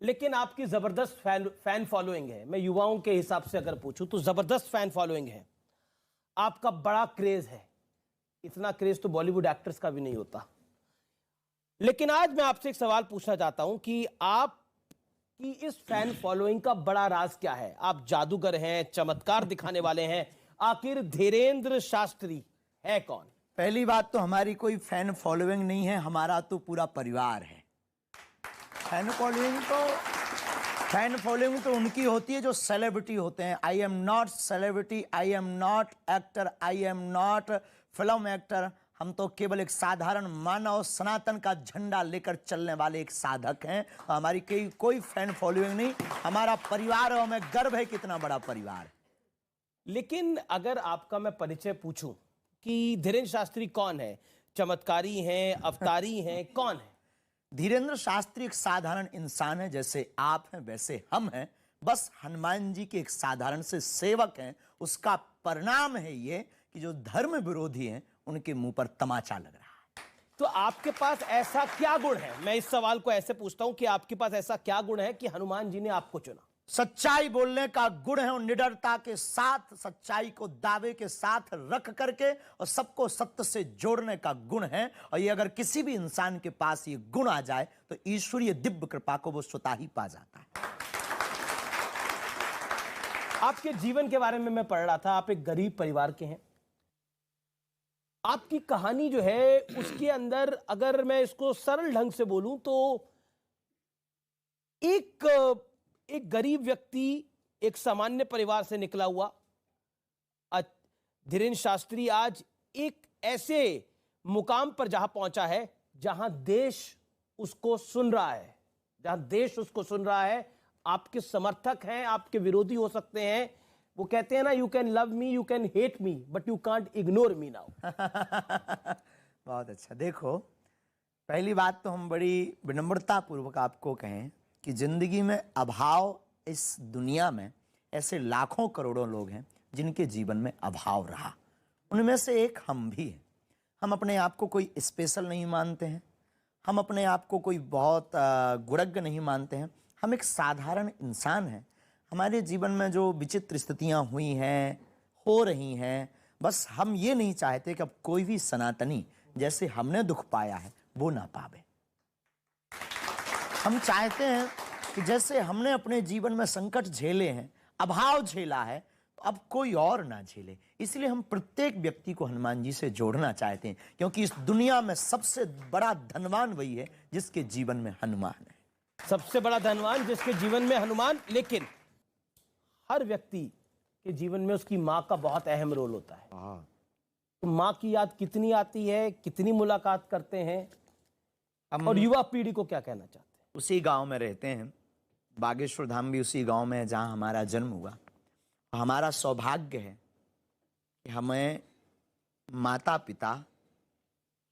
लेकिन आपकी जबरदस्त फैन फॉलोइंग है। मैं युवाओं के हिसाब से अगर पूछूं तो जबरदस्त फैन फॉलोइंग है, आपका बड़ा क्रेज है। इतना क्रेज तो बॉलीवुड एक्टर्स का भी नहीं होता। लेकिन आज मैं आपसे एक सवाल पूछना चाहता हूं कि आपकी इस फैन फॉलोइंग का बड़ा राज क्या है? आप जादूगर हैं, चमत्कार दिखाने वाले हैं, आखिर धीरेंद्र शास्त्री है कौन? पहली बात तो हमारी कोई फैन फॉलोइंग नहीं है, हमारा तो पूरा परिवार है। फैन फॉलोइंग तो उनकी होती है जो सेलिब्रिटी होते हैं। I am not celebrity, I am not actor, I am not film actor. हम तो केवल एक साधारण मानव सनातन का झंडा लेकर चलने वाले एक साधक हैं। हमारी कोई फैन फॉलोइंग नहीं, हमारा परिवार है। हमें गर्व है कितना बड़ा परिवार है। लेकिन अगर आपका मैं परिचय पूछूं कि धीरेंद्र शास्त्री कौन है, चमत्कारी हैं, अवतारी हैं, कौन है? धीरेंद्र शास्त्री एक साधारण इंसान है, जैसे आप हैं वैसे हम हैं। बस हनुमान जी के एक साधारण से सेवक हैं। उसका परिणाम है ये कि जो धर्म विरोधी हैं उनके मुंह पर तमाचा लग रहा है। तो आपके पास ऐसा क्या गुण है? मैं इस सवाल को ऐसे पूछता हूं कि आपके पास ऐसा क्या गुण है कि हनुमान जी ने आपको चुना? सच्चाई बोलने का गुण है और निडरता के साथ सच्चाई को दावे के साथ रख करके और सबको सत्य से जोड़ने का गुण है। और ये अगर किसी भी इंसान के पास ये गुण आ जाए तो ईश्वरीय दिव्य कृपा को वो स्वतः ही पा जाता है। आपके जीवन के बारे में मैं पढ़ रहा था, आप एक गरीब परिवार के हैं। आपकी कहानी जो है उसके अंदर अगर मैं इसको सरल ढंग से बोलूं तो एक गरीब व्यक्ति, एक सामान्य परिवार से निकला हुआ धीरेंद्र शास्त्री आज एक ऐसे मुकाम पर जहां पहुंचा है जहां देश उसको सुन रहा है, जहां देश उसको सुन रहा है। आपके समर्थक हैं, आपके विरोधी हो सकते हैं। वो कहते हैं ना, you can love me, you can hate me, but you can't ignore me now. बहुत अच्छा। देखो, पहली बात तो हम बड़ी विनम्रता पूर्वक आपको कहें कि जिंदगी में अभाव, इस दुनिया में ऐसे लाखों करोड़ों लोग हैं जिनके जीवन में अभाव रहा। उनमें से एक हम भी हैं। हम अपने आप को कोई स्पेशल नहीं मानते हैं, हम अपने आप को कोई बहुत गुणज्ञ नहीं मानते हैं। हम एक साधारण इंसान हैं। हमारे जीवन में जो विचित्र स्थितियां हुई हैं, हो रही हैं, बस हम ये नहीं चाहते कि अब कोई भी सनातनी जैसे हमने दुख पाया है वो ना पावे। हम चाहते हैं कि जैसे हमने अपने जीवन में संकट झेले हैं, अभाव झेला है, तो अब कोई और ना झेले। इसलिए हम प्रत्येक व्यक्ति को हनुमान जी से जोड़ना चाहते हैं, क्योंकि इस दुनिया में सबसे बड़ा धनवान वही है जिसके जीवन में हनुमान है। सबसे बड़ा धनवान जिसके जीवन में हनुमान। लेकिन हर व्यक्ति के जीवन में उसकी मां का बहुत अहम रोल होता है। तो मां की याद कितनी आती है, कितनी मुलाकात करते हैं, और युवा पीढ़ी को क्या कहना चाहते हैं? उसी गांव में रहते हैं, बागेश्वर धाम भी उसी गांव में है जहां हमारा जन्म हुआ। हमारा सौभाग्य है कि हमें माता पिता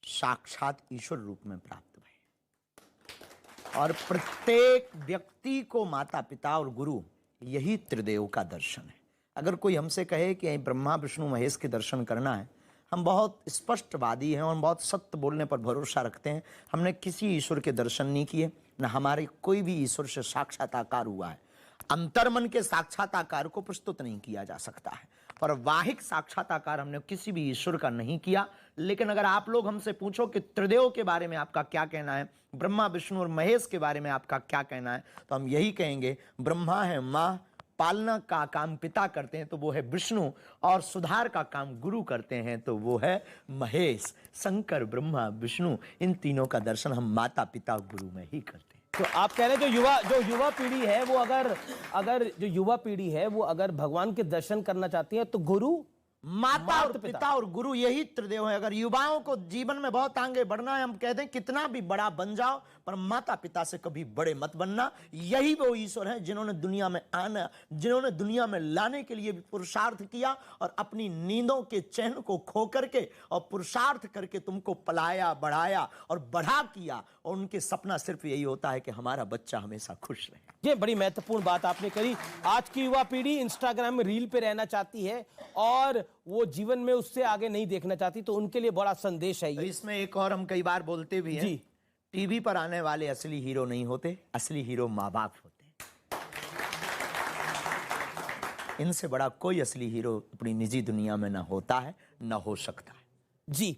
साक्षात ईश्वर रूप में प्राप्त हुए। और प्रत्येक व्यक्ति को माता पिता और गुरु यही त्रिदेव का दर्शन है। अगर कोई हमसे कहे कि ब्रह्मा विष्णु महेश के दर्शन करना है, हम बहुत स्पष्टवादी हैं और हम बहुत सत्य बोलने पर भरोसा रखते हैं। हमने किसी ईश्वर के दर्शन नहीं किए, न हमारे कोई भी ईश्वर से साक्षात्कार हुआ है। अंतर्मन के साक्षात्कार को प्रस्तुत नहीं किया जा सकता है, पर वाहिक साक्षात्कार हमने किसी भी ईश्वर का नहीं किया। लेकिन अगर आप लोग हमसे पूछो कि त्रिदेव के बारे में आपका क्या कहना है, ब्रह्मा विष्णु और महेश के बारे में आपका क्या कहना है, तो हम यही कहेंगे, ब्रह्मा है माँ, पालना का काम पिता करते हैं तो वो है विष्णु, और सुधार का काम गुरु करते हैं तो वो है महेश। शंकर, ब्रह्मा, विष्णु, इन तीनों का दर्शन हम माता पिता गुरु में ही करते हैं। तो आप कह रहे हैं जो युवा पीढ़ी है वो अगर भगवान के दर्शन करना चाहती है तो गुरु, माता और पिता और गुरु यही त्रिदेव है। अगर युवाओं को जीवन में बहुत आगे बढ़ना है, हम कहते हैं कितना भी बड़ा बन जाओ पर माता पिता से कभी बड़े मत बनना। यही वो ईश्वर हैं जिन्होंने दुनिया में लाने के लिए भी पुरुषार्थ किया और अपनी नींदों के चैन को खो करके और पुरुषार्थ करके तुमको पलाया, बढ़ाया और बढ़ा किया। और उनके सपना सिर्फ यही होता है कि हमारा बच्चा हमेशा खुश रहे। ये बड़ी महत्वपूर्ण बात आपने करी। आज की युवा पीढ़ी इंस्टाग्राम में रील पे रहना चाहती है और वो जीवन में उससे आगे नहीं देखना चाहती, तो उनके लिए बड़ा संदेश है ये। इसमें एक और हम कई बार बोलते भी हैं, टीवी पर आने वाले असली हीरो नहीं होते, असली हीरो माँ बाप होते हैं। इनसे बड़ा कोई असली हीरो अपनी निजी दुनिया में ना होता है, ना हो सकता है। जी